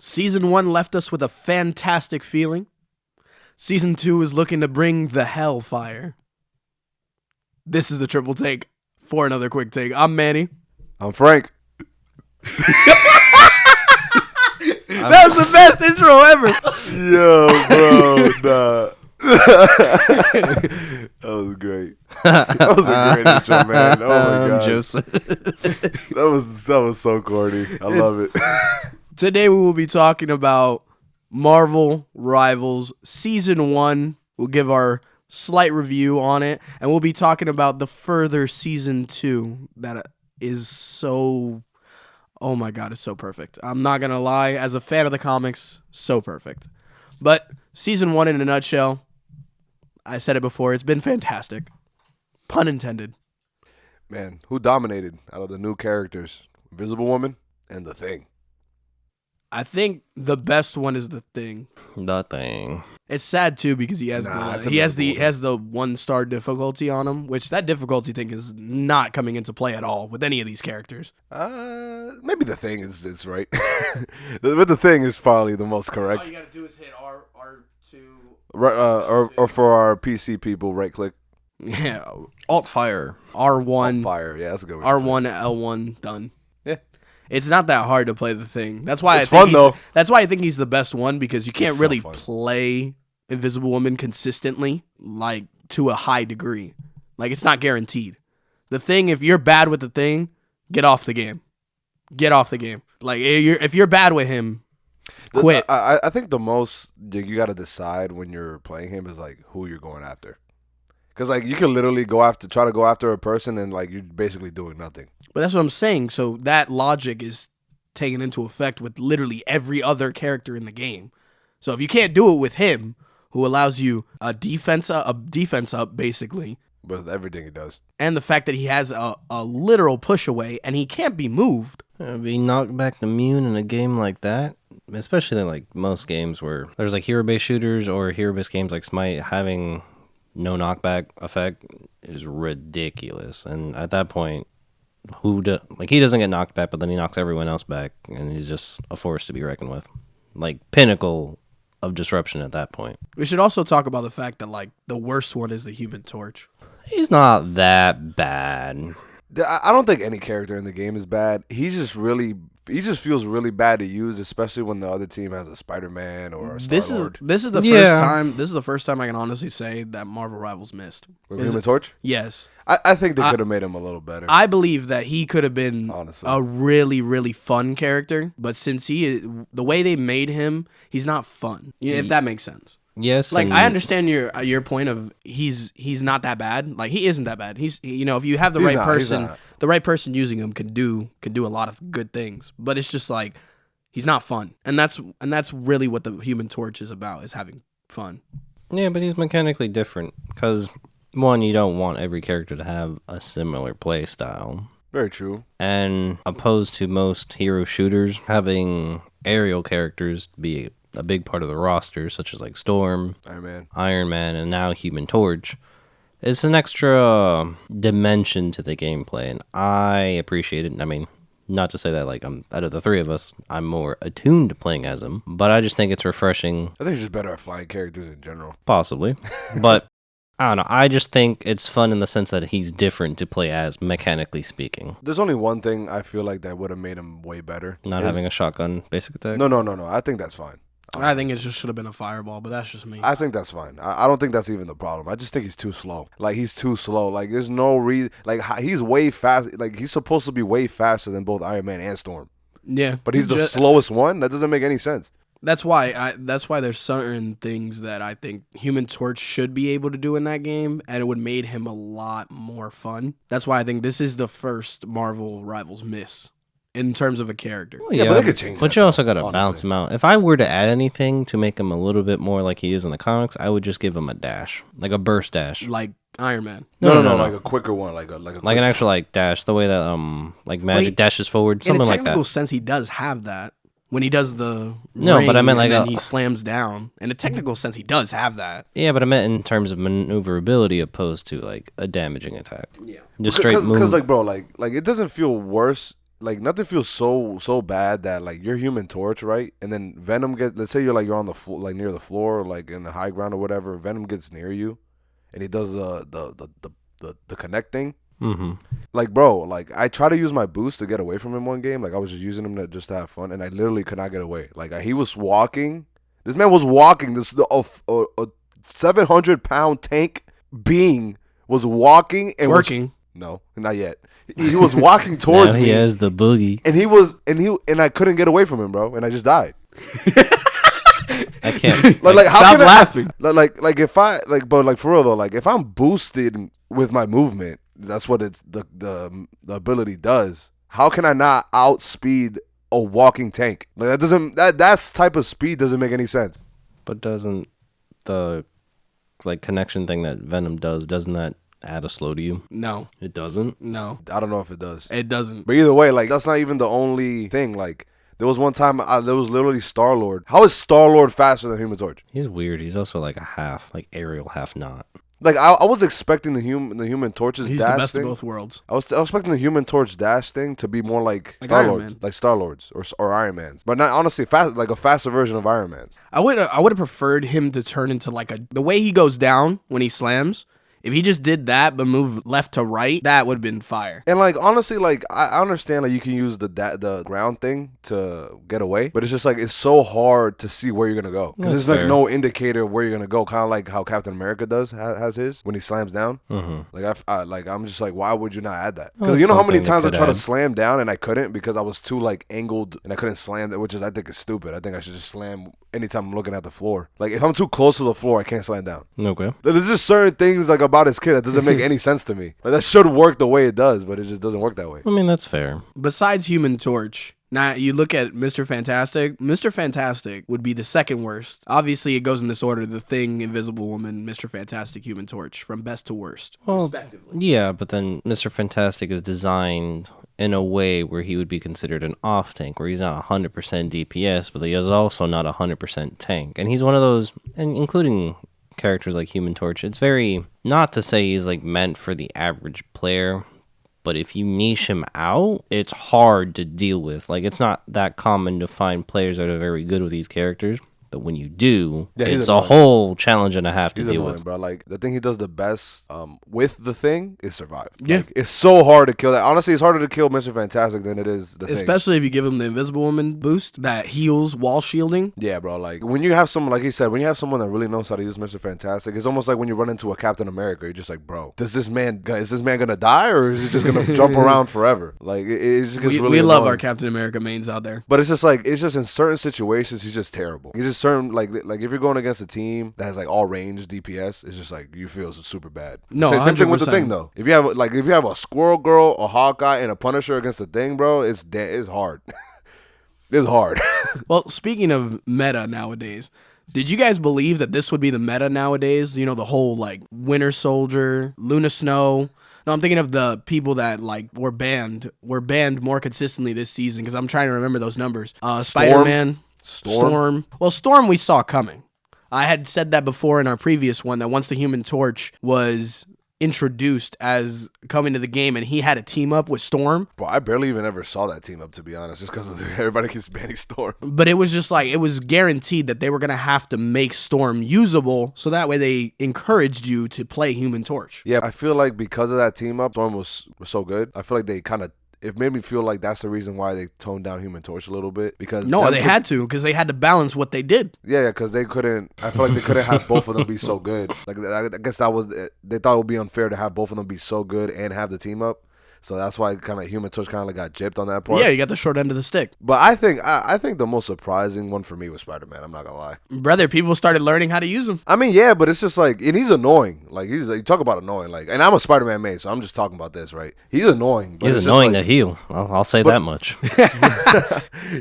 Season 1 left us with a fantastic feeling. Season 2 is looking to bring the hellfire. This is the Triple Take for another quick take. I'm Manny. I'm Frank. That was the best intro ever. Yo, bro, nah. That was great. That was a great intro, man. Oh my god, Joseph. that was so corny. I love it. Today we will be talking about Marvel Rivals Season 1. We'll give our slight review on it, and we'll be talking about the further Season 2 that is so... Oh my god, it's so perfect. I'm not going to lie. As a fan of the comics, so perfect. But Season 1 in a nutshell, I said it before, it's been fantastic. Pun intended. Man, who dominated out of the new characters? Invisible Woman and The Thing. I think the best one is The Thing. The Thing. It's sad too because he has he has the 1-star difficulty on him, which that difficulty thing is not coming into play at all with any of these characters. Maybe The Thing is right. But The Thing is probably the most correct. All you gotta do is hit R2. Right, or for our PC people, right click. Yeah, Alt Fire. R1. Fire. Yeah, that's a good one. R1 L1 done. Yeah. It's not that hard to play The Thing. That's why It's fun though. That's why I think he's the best one, because you can't It's so really fun. play Invisible Woman consistently, like to a high degree. Like it's not guaranteed. The Thing, if you're bad with The Thing, get off the game. Get off the game. Like if you're bad with him, quit. I think the most you got to decide when you're playing him is like who you're going after. Because like you can literally try to go after a person and like you're basically doing nothing. But that's what I'm saying. So that logic is taken into effect with literally every other character in the game. So if you can't do it with him, who allows you a defense up basically, With everything he does. and the fact that he has a literal push away and he can't be moved. Being knocked back immune in a game like that, especially like most games where there's like hero-based shooters or hero-based games like Smite, having no knockback effect is ridiculous. And at that point, he doesn't get knocked back, but then he knocks everyone else back, and he's just a force to be reckoned with. Like pinnacle of disruption at that point. We should also talk about the fact that like the worst one is the Human Torch. He's not that bad. I don't think any character in the game is bad. He just feels really bad to use, especially when the other team has a Spider-Man or a Star-Lord. This is the first time. This is the first time I can honestly say that Marvel Rivals missed. Human Torch? Yes. I think they could have made him a little better. I believe that he could have been Honestly. a really, really fun character, but since the way they made him, he's not fun. If that makes sense. Yes, Like and I understand your point of he's not that bad. Like he isn't that bad. If you have the He's right not, he's person, not. the right person using him can do a lot of good things. But it's just like he's not fun, and that's really what the Human Torch is about, is having fun. Yeah, but he's mechanically different because, one, you don't want every character to have a similar play style. Very true. And opposed to most hero shooters, having aerial characters be a big part of the roster, such as like Storm, Iron Man, and now Human Torch, is an extra dimension to the gameplay, and I appreciate it. I mean, not to say that like out of the three of us, I'm more attuned to playing as him, but I just think it's refreshing. I think he's just better at flying characters in general. Possibly. But I don't know. I just think it's fun in the sense that he's different to play as, mechanically speaking. There's only one thing I feel like that would have made him way better. Not having a shotgun basic attack. No. I think that's fine. I think it just should have been a fireball, but that's just me. I think that's fine. I don't think that's even the problem. I just think he's too slow. Like, he's too slow. Like, there's no reason. Like, he's way fast. Like, he's supposed to be way faster than both Iron Man and Storm. Yeah, But he's the slowest one? That doesn't make any sense. That's why there's certain things that I think Human Torch should be able to do in that game, and it would made him a lot more fun. That's why I think this is the first Marvel Rivals miss in terms of a character. Well, Yeah, but they could change But that, you also though, got to honestly. balance him out. If I were to add anything to make him a little bit more like he is in the comics, I would just give him a dash, like a burst dash. Like Iron Man. No, like a quicker one. Like Like an actual like dash, the way that like Magic dashes forward, something in a like technical that. sense, he does have that. When he does the No, but I meant like and then he slams down. In a technical sense, he does have that. Yeah, but I meant in terms of maneuverability opposed to like a damaging attack. Yeah. Just straight move. Because like, bro, like it doesn't feel worse like nothing feels so bad that like you're Human Torch, right? And then Venom let's say you're on the floor, like near the floor, or like in the high ground or whatever. Venom gets near you, and he does the connect thing. Mm-hmm. Like, bro, like I try to use my boost to get away from him one game. Like I was just using him to have fun, and I literally could not get away. Like he was walking. This man was walking. A 700-pound tank being was walking and Working. No, not yet. He was walking towards me. He has the boogie. And I couldn't get away from him, bro. And I just died. I can't. Like how Stop can laughing. Like if I but like for real though, like if I'm boosted with my movement, that's what it's the ability does. How can I not outspeed a walking tank? Like that type of speed doesn't make any sense. But doesn't the like connection thing that Venom doesn't that add a slow to you? No. It doesn't? No. I don't know if it does. It doesn't. But either way, like that's not even the only thing. Like there was one time there was literally Star-Lord. How is Star-Lord faster than Human Torch? He's weird. He's also like a half, like aerial, half not. Like I was expecting the Human Torch's He's dash the best thing. of both worlds. I was expecting the Human Torch dash thing to be more like Like Star Iron Lords, Man. like Star Lords or Iron Man's, but not honestly fast, like a faster version of Iron Man's. I would have preferred him to turn into like the way he goes down when he slams. If he just did that but move left to right, that would have been fire. And like honestly, like I understand like you can use the ground thing to get away, but it's just like it's so hard to see where you're gonna go because That's there's like fair. no indicator of where you're gonna go. Kind of like how Captain America has his when he slams down. Mm-hmm. Like I'm just like, why would you not add that? Well, Because you know how many something times I they could tried to add. slam down and I couldn't because I was too like angled and I couldn't slam that, which is I think is stupid. I think I should just slam anytime I'm looking at the floor. Like if I'm too close to the floor, I can't slam down. Okay. There's just certain things like about his kid that doesn't make any sense to me. Like that should work the way it does, but it just doesn't work that way. I mean, that's fair. Besides Human Torch, now you look at Mr. Fantastic. Mr. Fantastic would be the second worst. Obviously, it goes in this order: The Thing, Invisible Woman, Mr. Fantastic, Human Torch, from best to worst, Well, respectively. yeah, but then Mr. Fantastic is designed in a way where he would be considered an off tank, where he's not 100% DPS, but he is also not 100% tank. And he's one of those, and including characters like Human Torch, it's very, not to say he's like meant for the average player, but if you niche him out, it's hard to deal with. Like, it's not that common to find players that are very good with these characters. But when you do, Yeah, he's it's a annoying. whole challenge and a half to He's deal annoying, with. bro. Like the thing he does the best with the Thing is survive. Yeah. Like, it's so hard to kill that. Honestly, it's harder to kill Mr. Fantastic than it is the Thing. Especially if you give him the Invisible Woman boost that heals wall shielding. Yeah, bro. Like when you have someone, like he said, when you have someone that really knows how to use Mr. Fantastic, it's almost like when you run into a Captain America. You're just like, bro, is this man gonna die or is he just gonna jump around forever? Like it just gets We really love annoying. our Captain America mains out there. But it's just in certain situations he's just terrible. He's just certain like if you're going against a team that has like all range DPS, it's just like you feel super bad. No, Same thing with the 100%. Thing though. If you have a Squirrel Girl, a Hawkeye, and a Punisher against the Thing, bro, it's hard. It's hard. Well, speaking of meta nowadays, did you guys believe that this would be the meta nowadays? You know, the whole like Winter Soldier, Luna Snow. No, I'm thinking of the people that like were banned more consistently this season because I'm trying to remember those numbers. Spider-Man, Storm. Well, Storm we saw coming. I had said that before in our previous one that once the Human Torch was introduced as coming to the game and he had a team up with Storm, Bro, I barely even ever saw that team up, to be honest, just because everybody keeps banning Storm. but it was just like it was guaranteed that they were going to have to make Storm usable so that way they encouraged you to play Human Torch. Yeah, I feel like because of that team up, Storm was so good. I feel like they kind of, it made me feel like that's the reason why they toned down Human Torch a little bit. Because No, them they two- had to because they had to balance what they did. Yeah, because they couldn't. I feel like they couldn't have both of them be so good. Like I guess that was they thought it would be unfair to have both of them be so good and have the team up. So that's why kind of Human Torch kind of like got gypped on that part. Yeah, you got the short end of the stick. But I think the most surprising one for me was Spider-Man. I'm not gonna lie. Brother, people started learning how to use him. I mean, yeah, but it's just like, and he's annoying. Like you talk about annoying. Like, and I'm a Spider-Man main, so I'm just talking about this, right? He's annoying. But He's it's just annoying like- to heal. I'll say that much.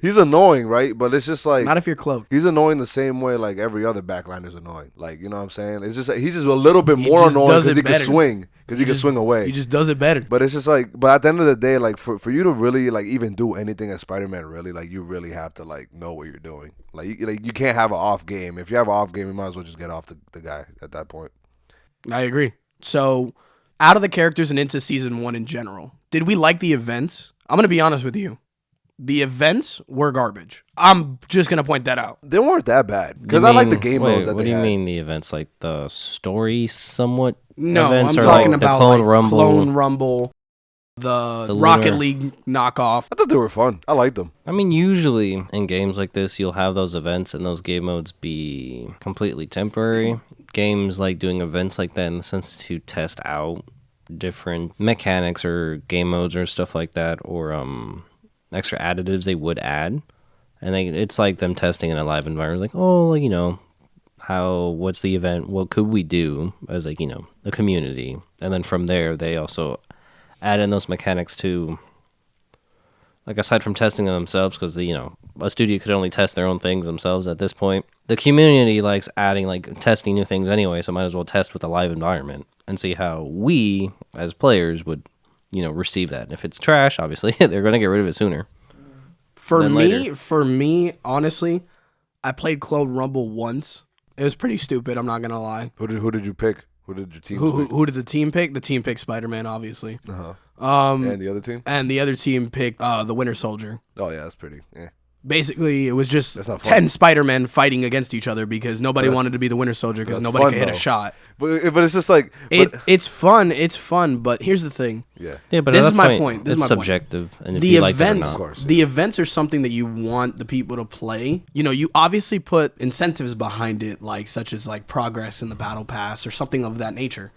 He's annoying, right? But it's just like Not if you're cloaked. he's annoying the same way like every other backliner's annoying. Like, you know what I'm saying? It's just he's just a little bit He more just annoying does because it he can better. swing. Because he can swing away. He just does it better. But it's just like, but at the end of the day, like for you to really like even do anything as Spider-Man, really, like you really have to like know what you're doing. Like you can't have an off game. If you have an off game, you might as well just get off the guy at that point. I agree. So, out of the characters and into season 1 in general, did we like the events? I'm going to be honest with you. The events were garbage. I'm just going to point that out. They weren't that bad because I like the game modes. What do you mean the events? Like the story somewhat? No, events, I'm or talking like about the Clone like Rumble. Clone Rumble, the Rocket League knockoff. I thought they were fun. I liked them. I mean, usually in games like this, you'll have those events and those game modes be completely temporary. Games like doing events like that in the sense to test out different mechanics or game modes or stuff like that, or extra additives they would add. And it's like them testing in a live environment, like, oh, you know, what's the event? What could we do as, like, you know, a community? And then from there, they also add in those mechanics to, like, aside from testing them themselves, because, you know, a studio could only test their own things themselves at this point. The community likes adding, like, testing new things anyway, so might as well test with a live environment and see how we, as players, would, you know, receive that. And if it's trash, obviously, they're going to get rid of it sooner. For me, honestly, I played Clone Rumble once. It was pretty stupid, I'm not going to lie. Who did you pick? Who did your team pick? Who did the team pick? The team picked Spider-Man, obviously. Uh-huh. And the other team? And the other team picked the Winter Soldier. Oh, yeah, that's pretty. Yeah. Basically, it was just 10 Spider-Men fighting against each other because nobody wanted to be the Winter Soldier because nobody could hit a shot. But it's just like... It's fun, but here's the thing. Yeah, but this is my point. It's subjective, and if you like it or not. The events are something that you want the people to play. You know, you obviously put incentives behind it, like such as like progress in the Battle Pass or something of that nature.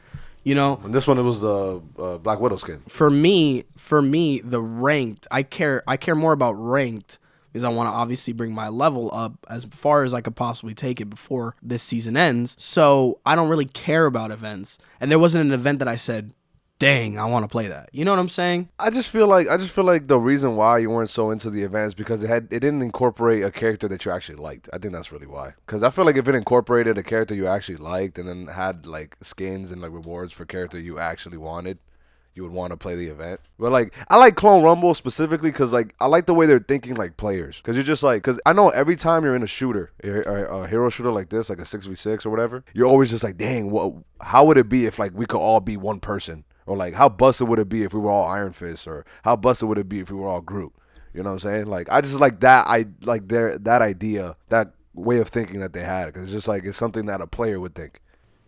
You know, and this one it was the Black Widow skin. For me, the ranked, I care more about ranked because I want to obviously bring my level up as far as I could possibly take it before this season ends. So I don't really care about events, and there wasn't an event that I said, dang, I want to play that. You know what I'm saying? I just feel like the reason why you weren't so into the events because it didn't incorporate a character that you actually liked. I think that's really why. Because I feel like if it incorporated a character you actually liked and then had like skins and like rewards for character you actually wanted, you would want to play the event. But like I like Clone Rumble specifically because like I like the way they're thinking like players. Because you're just like, because I know every time you're in a shooter, a hero shooter like this, like a 6v6 or whatever, you're always just like, dang, how would it be if like we could all be one person? Or like, how busted would it be if we were all Iron Fist? Or how busted would it be if we were all Groot? You know what I'm saying? Like, I just like that. I like that idea, that way of thinking that they had, because it's just like it's something that a player would think.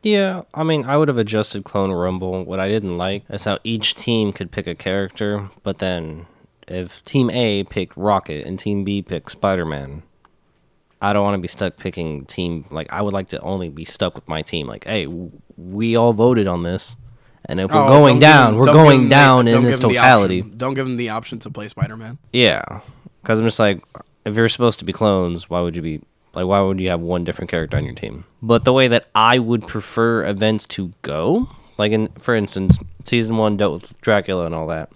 Yeah, I mean, I would have adjusted Clone Rumble. What I didn't like is how each team could pick a character, but then if Team A picked Rocket and Team B picked Spider-Man, I don't want to be stuck picking team. Like, I would like to only be stuck with my team. Like, hey, we all voted on this. And if we're going down, we're going down in its totality. Don't give them the option to play Spider-Man. Yeah, because I'm just like, if you're supposed to be clones, why would you be like? Why would you have one different character on your team? But the way that I would prefer events to go, like for instance, season 1 dealt with Dracula and all that.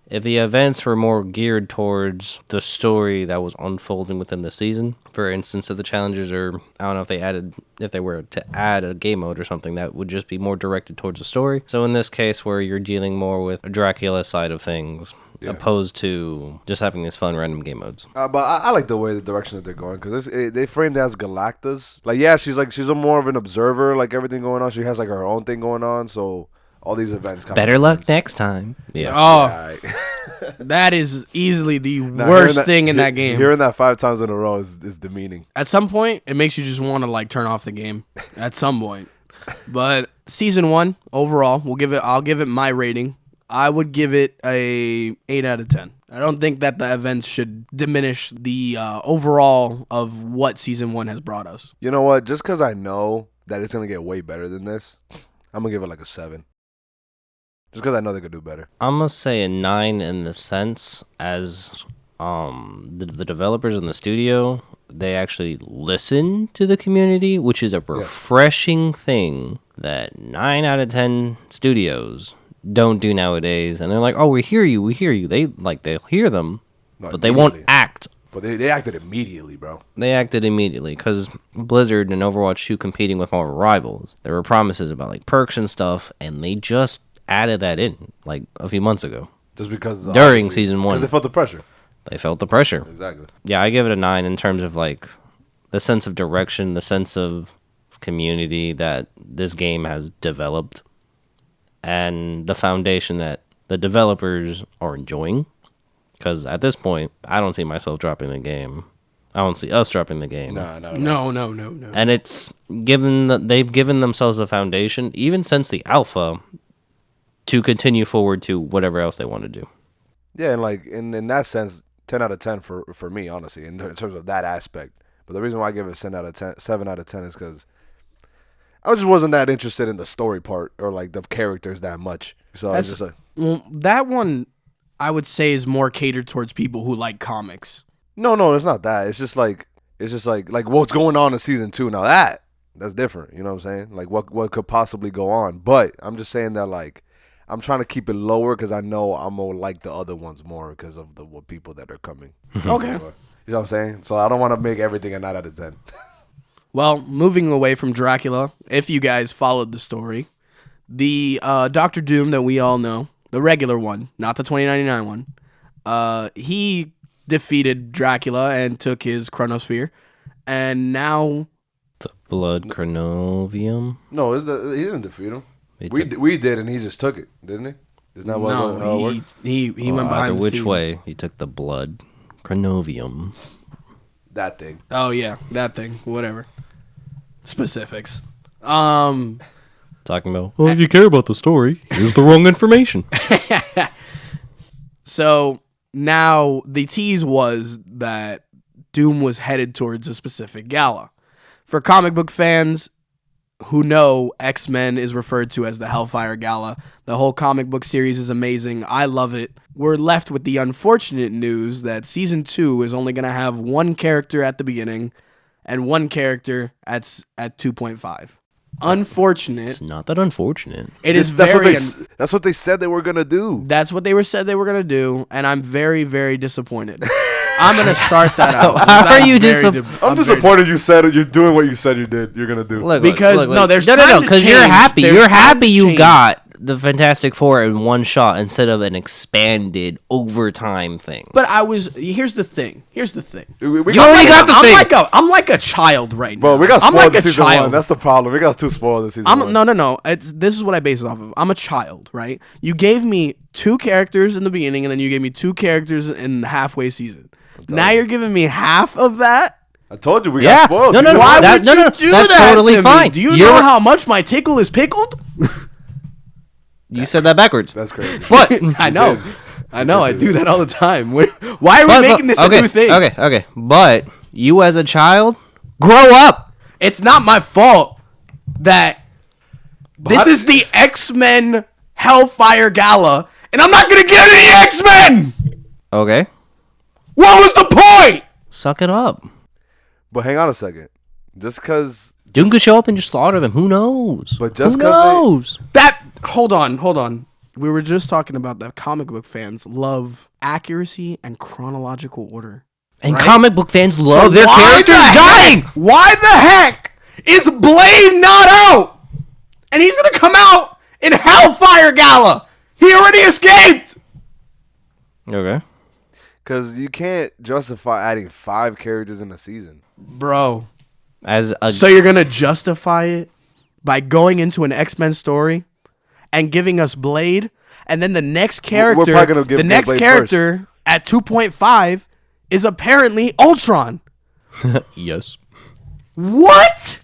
If the events were more geared towards the story that was unfolding within the season, for instance, if the challengers are, I don't know if they were to add a game mode or something that would just be more directed towards the story. So in this case where you're dealing more with a Dracula side of things, opposed to just having these fun random game modes. But I like the way the direction that they're going because they framed it as Galactus. Like, yeah, she's a more of an observer, like everything going on. She has like her own thing going on, so all these events better luck next time. Yeah. Oh, yeah. That is easily the worst thing in that game. Hearing that 5 times in a row is demeaning. At some point, it makes you just want to like turn off the game. At some point, but season 1 overall, I'll give it my rating. I would give it a 8 out of 10. I don't think that the events should diminish the overall of what season 1 has brought us. You know what? Just because I know that it's gonna get way better than this, I'm gonna give it like a 7. Just because I know they could do better. I'm going to say a 9 in the sense as the developers in the studio, they actually listen to the community, which is a refreshing thing that 9 out of 10 studios don't do nowadays. And they're like, oh, we hear you. They'll hear them, but they won't act. But they acted immediately, bro. They acted immediately because Blizzard and Overwatch 2 competing with Marvel Rivals. There were promises about like perks and stuff, and they just added that in like a few months ago. Just because during season 1, because they felt the pressure. They felt the pressure. Exactly. Yeah, I give it a 9 in terms of like the sense of direction, the sense of community that this game has developed, and the foundation that the developers are enjoying. Because at this point, I don't see myself dropping the game. I don't see us dropping the game. No. And it's they've given themselves a foundation, even since the alpha, to continue forward to whatever else they want to do. Yeah, and like in that sense, 10 out of 10 for me, honestly, in terms of that aspect. But the reason why I give it 7 out of 10 is because I just wasn't that interested in the story part or like the characters that much. So it's just that one, I would say, is more catered towards people who like comics. No, it's not that. It's just like what's going on in season 2 now. That's different. You know what I'm saying? Like what could possibly go on. But I'm just saying that like I'm trying to keep it lower because I know I'm gonna like the other ones more because of the people that are coming. Okay. You know what I'm saying? So I don't want to make everything a 9 out of 10. Well, moving away from Dracula, if you guys followed the story, the Doctor Doom that we all know, the regular one, not the 2099 one, he defeated Dracula and took his chronosphere, and now The blood chronovium. No, he didn't defeat him. We did, and he just took it, didn't he? Isn't that what it worked? he went behind the which scenes. way he took the blood chronovium. That thing. Oh yeah, that thing. Whatever. Specifics. Talking about, well, if you care about the story, here's the wrong information. So now the tease was that Doom was headed towards a specific gala. For comic book fans who know, X-Men is referred to as the Hellfire Gala. The whole comic book series is amazing. I love it. We're left with the unfortunate news that season 2 is only going to have one character at the beginning and one character at 2.5. Unfortunate. It's not that unfortunate. That's what they said they were gonna do. That's what they said they were gonna do, and I'm very, very disappointed. I'm gonna start that out. How are you disappointed? I'm disappointed you said it. You're doing what you said you're gonna do. Look, because look. there's no, time because to you're change. happy. There's You're time happy to you change. got the Fantastic Four in one shot instead of an expanded overtime thing. But here's the thing. We You already got the thing. I'm like a child right now. Bro, we got I'm spoiled like in season 1. That's the problem. We got too spoiled in season 1. No. This is what I base it off of. I'm a child, right? You gave me 2 characters in the beginning, and then you gave me 2 characters in the halfway season. Now you're giving me half of that? I told you we got spoiled. No, Why would you do that's that totally to fine. me? Do you know how much my tickle is pickled? You said that backwards. That's crazy. But I know. I do that all the time. Why are we making this a new thing? Okay. But you as a child, grow up. It's not my fault that this is the X-Men Hellfire Gala, and I'm not going to get any X-Men! Okay. What was the point? Suck it up. But hang on a second. Just because... Doom could show up and just slaughter them. Who knows? But just Who 'cause knows? Hold on. We were just talking about that comic book fans love accuracy and chronological order. And right? comic book fans love So their why characters the dying. Why the heck is Blade not out? And he's going to come out in Hellfire Gala. He already escaped. Okay. Because you can't justify adding 5 characters in a season. Bro. So you're going to justify it by going into an X-Men story and giving us Blade, and then the next character, We're probably gonna give Blade character at 2.5 is apparently Ultron. Yes. What?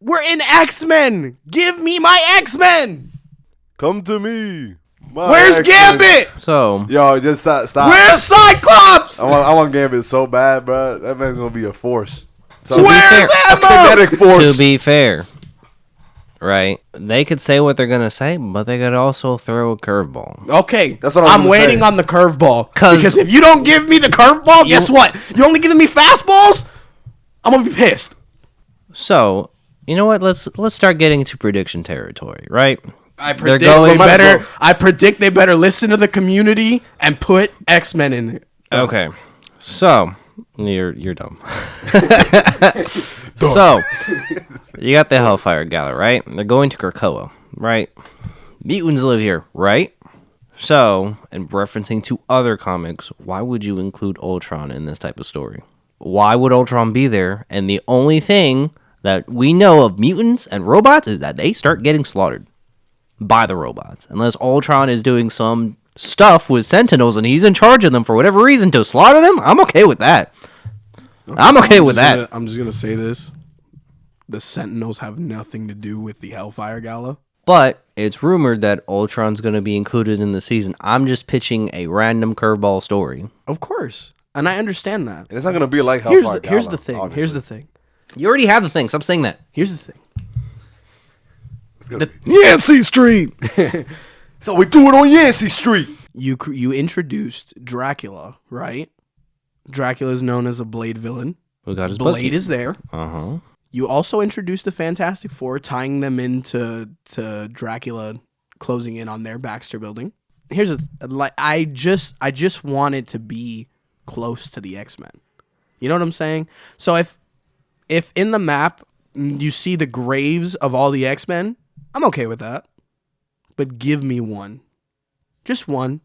We're in X-Men. Give me my X-Men. Come to me. Where's Gambit? So. Yo, just stop. Where's Cyclops? I want Gambit so bad, bro. That man's going to be a force. To Where's be Emma? A kinetic force. To be fair, right? They could say what they're gonna say, but they could also throw a curveball. Okay, that's what I'm gonna waiting say. on the curveball. 'Cause- Because if you don't give me the curveball, guess what? You're only giving me fastballs? I'm going to be pissed. So, you know what? Let's start getting into prediction territory, right? I predict they better listen to the community and put X-Men in it. Okay. So, you're dumb. So, you got the Hellfire Gala, right? They're going to Krakoa, right? Mutants live here, right? So, in referencing to other comics, why would you include Ultron in this type of story? Why would Ultron be there? And the only thing that we know of mutants and robots is that they start getting slaughtered by the robots. Unless Ultron is doing some stuff with Sentinels and he's in charge of them for whatever reason to slaughter them, I'm okay with that. I'm okay with that. I'm just going to say this. The Sentinels have nothing to do with the Hellfire Gala. But it's rumored that Ultron's going to be included in the season. I'm just pitching a random curveball story. Of course. And I understand that. And it's not going to be like Hellfire Gala. Here's the thing. Obviously. Here's the thing. You already have the thing. Stop saying that. Here's the thing. Yancey Street. So we do it on Yancey Street. You introduced Dracula, right? Dracula is known as a Blade villain. We got his Blade is there. Uh-huh. You also introduced the Fantastic Four, tying them into Dracula closing in on their Baxter building. Here's I just want it to be close to the X-Men. You know what I'm saying? So if in the map you see the graves of all the X-Men, I'm okay with that. But give me one. Just one.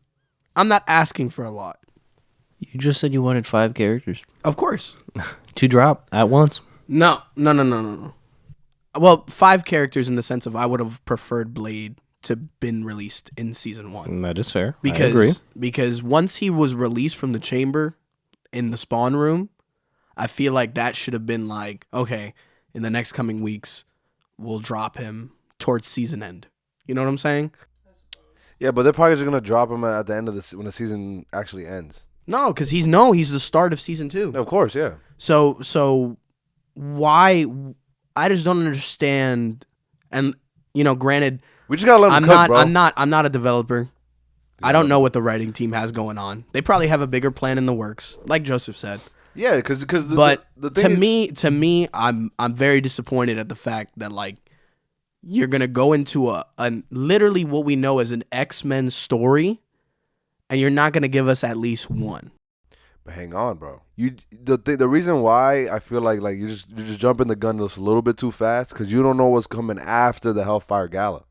I'm not asking for a lot. You just said you wanted 5 characters. Of course. To drop at once. No. Well, 5 characters in the sense of I would have preferred Blade to been released in season 1. That is fair. I Because agree. because once he was released from the chamber in the spawn room, I feel like that should have been like, okay, in the next coming weeks, we'll drop him towards season end. You know what I'm saying? Yeah, but they're probably just going to drop him at the end of when the season actually ends. No, because he's the start of season 2. Of course, yeah. So why? I just don't understand. And granted, We just gotta let him cook, bro. I'm not a developer. I don't know what the writing team has going on. They probably have a bigger plan in the works, like Joseph said. Yeah, because But the thing to me, I'm very disappointed at the fact that like you're gonna go into a literally what we know as an X-Men story, and you're not gonna give us at least one. But hang on, bro. The reason why I feel like you're just jumping the gun just a little bit too fast because you don't know what's coming after the Hellfire Gala.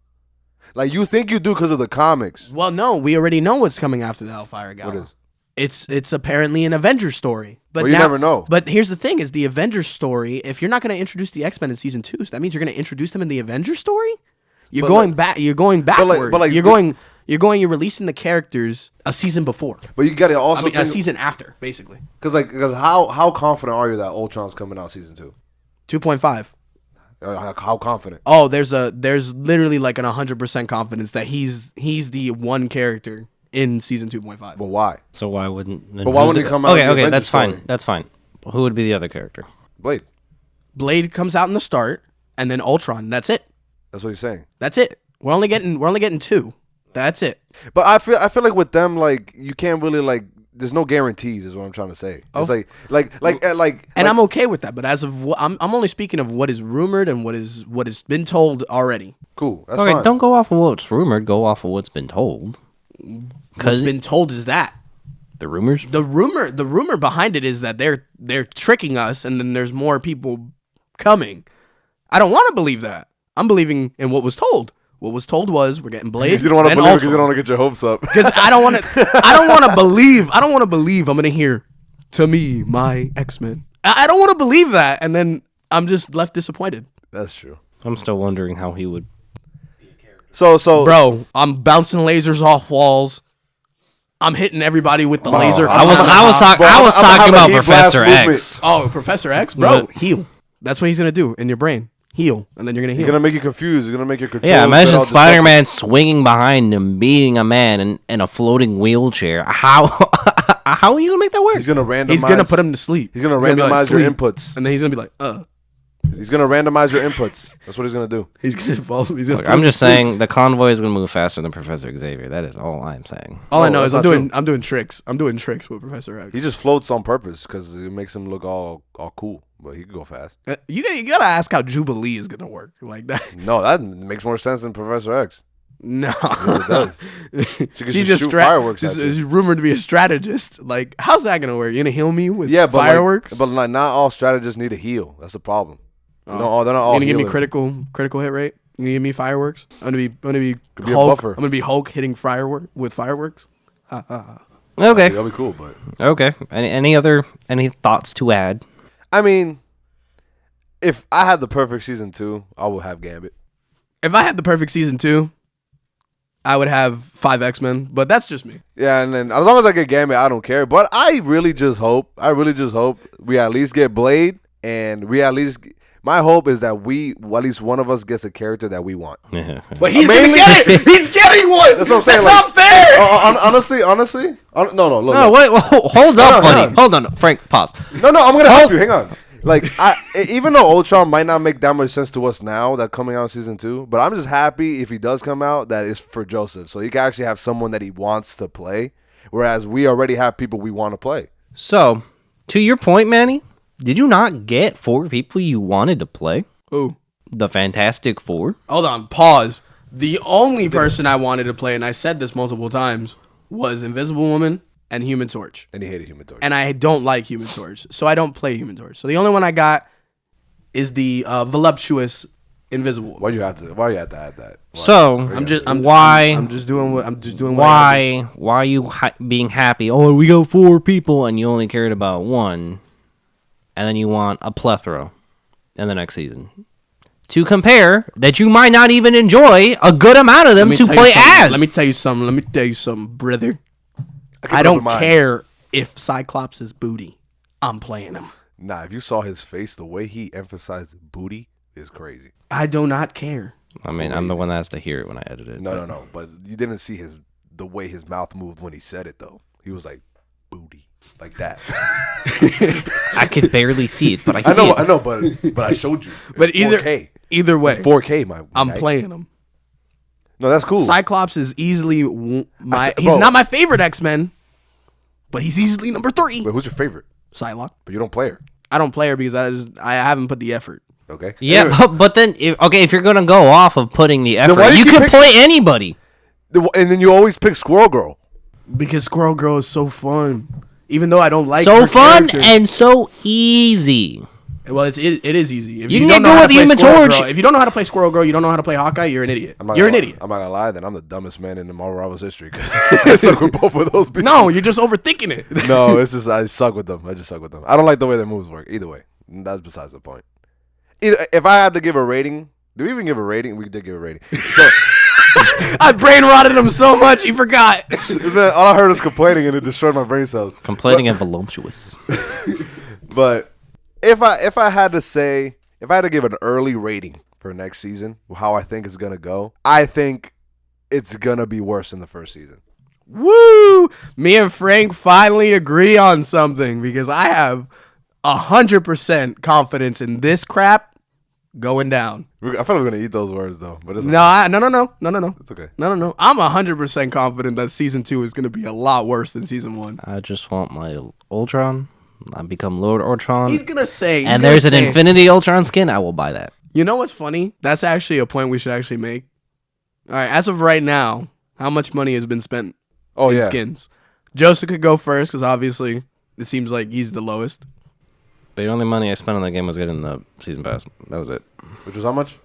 Like you think you do because of the comics. Well, no, we already know what's coming after the Hellfire Gala. What is? It's apparently an Avengers story. But Well, you never know. But here's the thing: is the Avengers story. If you're not going to introduce the X-Men in season 2, so that means you're going to introduce them in the Avengers story. You're going back. You're going backward. You're releasing the characters a season before. But you got to also a season after, basically. Because how confident are you that Ultron's coming out season 2? 2.5. How confident? Oh, there's literally like an 100% confidence that he's the one character in season 2.5. But why? So why wouldn't? But why wouldn't he come out? Okay, with the that's Avengers fine. story? That's fine. Who would be the other character? Blade. Blade comes out in the start, and then Ultron. That's it. That's what he's saying. That's it. We're only getting 2. That's it. But I feel like with them, like you can't really like. There's no guarantees, is what I'm trying to say. It's and I'm okay with that. But as of I'm only speaking of what is rumored and what is been told already. Cool. That's Okay, fine. don't go off of what's rumored. Go off of what's been told. What's been told is that The rumors. the rumor behind it is that they're tricking us, and then there's more people coming. I don't want to believe that. I'm believing in what was told. What was told was we're getting Blade. You don't want to then believe because Ultron. you don't want to get your hopes up. Because I don't want to believe. I don't want to believe I'm gonna hear to me my X-Men. I don't want to believe that, and then I'm just left disappointed. That's true. I'm still wondering how he would. So Bro, I'm bouncing lasers off walls. I'm hitting everybody with the laser. I was talking about heat blast Professor movement. X. Oh, Professor X, bro, What? heal. That's what he's gonna do in your brain. Heal, and then you're gonna heal. He's gonna make you confused. He's gonna make your control. Yeah, imagine Spider-Man swinging behind him, beating a man in a floating wheelchair. How are you gonna make that work? He's gonna randomize. He's gonna put him to sleep. He's gonna be like, randomize your "Sleep." inputs. and then he's gonna be like, He's gonna randomize your inputs. That's what he's gonna do. He's gonna fall. He's gonna. Look, put I'm him just to sleep. saying the convoy is gonna move faster than Professor Xavier. That is all I'm saying. All I No, know is that's I'm not doing tricks. I'm doing tricks with Professor X. He just floats on purpose because it makes him look all cool. But he can go fast. You gotta ask how Jubilee is gonna work like that. No, that makes more sense than Professor X. No, It does. she's just a shoot fireworks She's at you. she's rumored to be a strategist. Like, how's that gonna work? You gonna heal me with Yeah, but fireworks? but not all strategists need a heal. That's the problem. Oh. They're not all. You gonna give me healers. critical hit rate? You gonna give me fireworks? I'm gonna be Could be a Hulk. buffer. I'm gonna be Hulk hitting with fireworks. Ha, ha, ha. Okay, That'll be cool, but okay. Any thoughts to add? I mean, if I had the perfect season 2, I would have Gambit. If I had the perfect season 2, I would have 5 X-Men, but that's just me. Yeah, and then as long as I get Gambit, I don't care. But I really just hope we at least get Blade, and we at least. My hope is that at least one of us gets a character that we want. But he's gonna get it. He's getting one. That's what I'm saying. That's not fair. Honestly. No, look. No, wait, hold up, buddy. Hold on, Frank. Pause. No, I'm gonna help you. Hang on. Like, even though Ultron might not make that much sense to us now, that coming out in season 2, but I'm just happy if he does come out that it's for Joseph, so he can actually have someone that he wants to play, whereas we already have people we want to play. So, to your point, Manny, did you not get 4 people you wanted to play? Who? The Fantastic Four? Hold on. Pause. The only person I wanted to play, and I said this multiple times, was Invisible Woman and Human Torch. And he hated Human Torch. And I don't like Human Torch, so I don't play Human Torch. So the only one I got is the voluptuous Invisible Woman. Why you have to add that? So, I'm just doing what why are you being happy? Oh, we got 4 people and you only cared about 1. And then you want a plethora in the next season. To compare that you might not even enjoy a good amount of them to play as. Let me tell you something, brother. I don't care if Cyclops is booty. I'm playing him. Nah, if you saw his face, the way he emphasized booty is crazy. I do not care. I mean, I'm the one that has to hear it when I edit it. No. But you didn't see the way his mouth moved when he said it, though. He was like, booty. Like that. I could barely see it, but I see it. I know, but I showed you. But either way, 4K, my I'm guy. playing him. No, that's cool. Cyclops is easily he's not my favorite X-Men, but he's easily number 3. Wait, who's your favorite? Psylocke. But you don't play her. I don't play her because I haven't put the effort. Okay. Yeah, anyway. but then if you're gonna go off of putting the effort, why did you you could play anybody. And then you always pick Squirrel Girl. Because Squirrel Girl is so fun. Even though I don't like so her fun character. and so easy. Well, it is easy. If you can don't get know good how with to play Human Squirrel Torch. Girl, if you don't know how to play Squirrel Girl, you don't know how to play Hawkeye. You're an idiot. You're an idiot. I'm not gonna lie. Then I'm the dumbest man in the Marvel Rivals history because I suck with both of those people. No, you're just overthinking it. No, it's just I suck with them. I just suck with them. I don't like the way their moves work. Either way, that's besides the point. If I had to give a rating, do we even give a rating? We did give a rating. So. I brain rotted him so much he forgot. Man, all I heard was complaining and it destroyed my brain cells. Complaining and voluptuous. But if I had to give an early rating for next season, how I think it's gonna go, I think it's gonna be worse than the first season. Woo! Me and Frank finally agree on something because I have 100% confidence in this crap going down. I feel like we're gonna eat those words though, but it's okay. No. It's okay. No. I'm 100% confident that season 2 is going to be a lot worse than season 1. I just want my Ultron. I become Lord Ultron. He's going to say. And there's an Infinity Ultron skin. I will buy that. You know what's funny? That's actually a point we should actually make. All right, as of right now, how much money has been spent in skins? Joseph could go first because obviously it seems like he's the lowest. The only money I spent on that game was getting the season pass. That was it. Which was how much?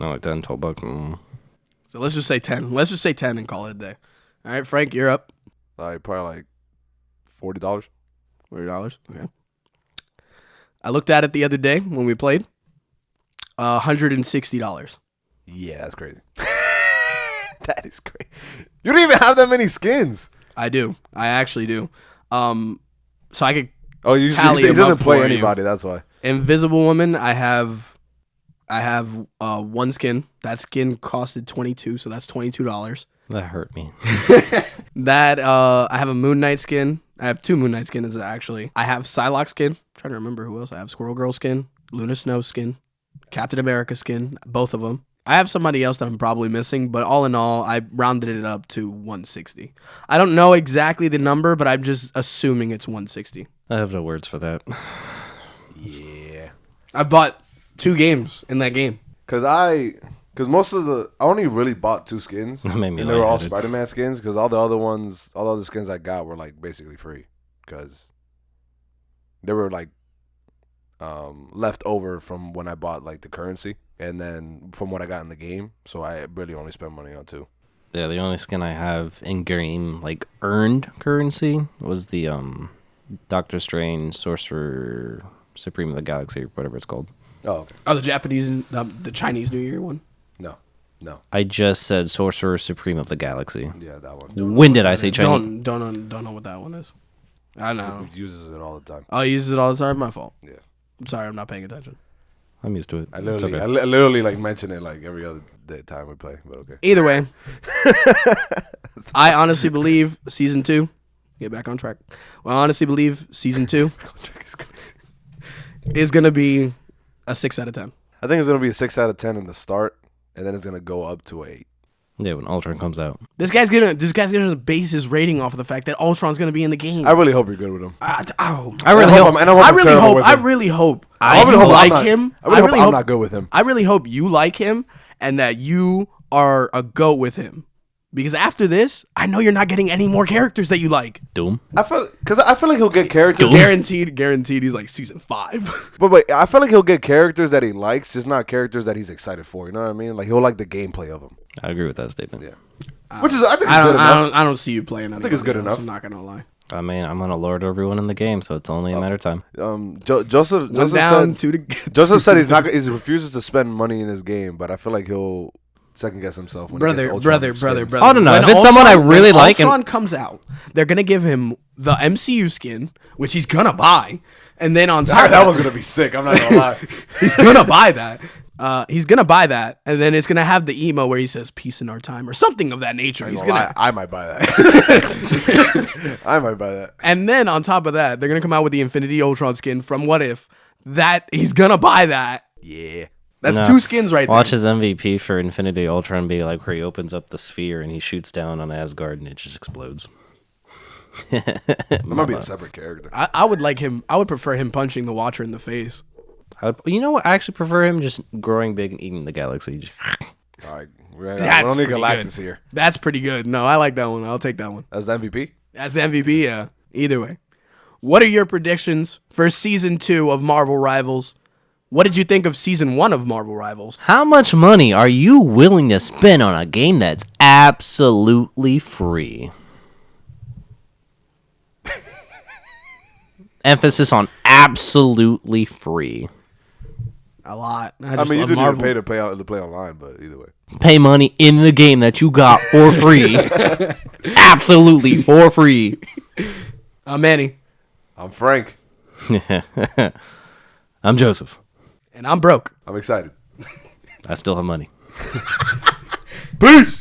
No, like 10, 12 bucks. So let's just say 10. Let's just say 10 and call it a day. All right, Frank, you're up. Probably like $40. $40. Okay. I looked at it the other day when we played. $160. Yeah, that's crazy. That is crazy. You don't even have that many skins. I do. I actually do. So I could. Oh, he doesn't play anybody. That's why. Invisible Woman. I have one skin. That skin costed $22, so that's $22. That hurt me. That I have a Moon Knight skin. I have 2 Moon Knight skins actually. I have Psylocke skin. I'm trying to remember who else. I have Squirrel Girl skin, Luna Snow skin, Captain America skin, both of them. I have somebody else that I'm probably missing, but all in all, I rounded it up to 160. I don't know exactly the number, but I'm just assuming it's 160. I have no words for that. Yeah. I bought 2 games in that game. Because most of I only really bought 2 skins. That made me and they were all lightheaded. Spider-Man skins because all the other skins I got were like basically free because they were like left over from when I bought like the currency and then from what I got in the game. So I really only spent money on 2. Yeah, the only skin I have in game, like earned currency, was the Doctor Strange Sorcerer Supreme of the Galaxy, or whatever it's called. Oh, okay. Oh, the Japanese, the Chinese New Year one? No. No. I just said Sorcerer Supreme of the Galaxy. Yeah, that one. When did I say Chinese? Don't know what that one is. I know. He uses it all the time. Oh, he uses it all the time. My fault. Yeah. I'm sorry, I'm not paying attention. I'm used to it. I It's literally, okay. I literally like mention it like every other time we play, but okay. Either way, I honestly believe season 2. Get back on track. Well, I honestly believe season 2 is gonna be a 6 out of 10. I think it's gonna be a 6 out of 10 in the start, and then it's gonna go up to 8. Yeah, when Ultron comes out. This guy's gonna base his rating off of the fact that Ultron's gonna be in the game. I really hope you're good with him. I really I really hope. hope I'm- and I really hope with I him. really hope. I really you hope I'm like not- him. I really hope I'm not good with him. I really hope you like him and that you are a goat with him. Because after this, I know you're not getting any more characters that you like. Doom. I feel like he'll get characters. Guaranteed. He's like season 5. But wait, I feel like he'll get characters that he likes, just not characters that he's excited for. You know what I mean? Like he'll like the gameplay of them. I agree with that statement. Yeah. Which is I think it's good enough. I don't see you playing. I think it's good enough. I'm not gonna lie. I mean, I'm gonna lord everyone in the game, so it's only a matter of time. Joseph One down, two to Joseph said he refuses to spend money in his game, but I feel like he'll second guess himself when he gets brother. skins. I don't know. When If it's someone I really when like and- Ultron comes out, they're gonna give him the MCU skin, which he's gonna buy, and then on top of That was gonna be sick. I'm not gonna lie. he's gonna buy that. He's gonna buy that, and then it's gonna have the emo where he says "peace in our time" or something of that nature. He's gonna, I might buy that. I might buy that. and then on top of that, they're gonna come out with the Infinity Ultron skin from What If. That he's gonna buy that. Yeah. That's No. 2 skins right Watch there. his MVP for Infinity Ultron be like where he opens up the sphere and he shoots down on Asgard and it just explodes. That might be a separate character. I would like him. I would prefer him punching the Watcher in the face. You know what? I actually prefer him just growing big and eating the galaxy. Just- All right, we That's don't need pretty Galactus good. here. That's pretty good. No, I like that one. I'll take that one. That's the MVP. That's the MVP. Yeah. Either way, what are your predictions for season 2 of Marvel Rivals? What did you think of season 1 of Marvel Rivals? How much money are you willing to spend on a game that's absolutely free? Emphasis on absolutely free. A lot. I just mean, you love do need Marvel. to play online, but either way. Pay money in the game that you got for free. Absolutely for free. I'm Manny, I'm Frank. I'm Joseph. and I'm broke. I'm excited. I still have money. Peace.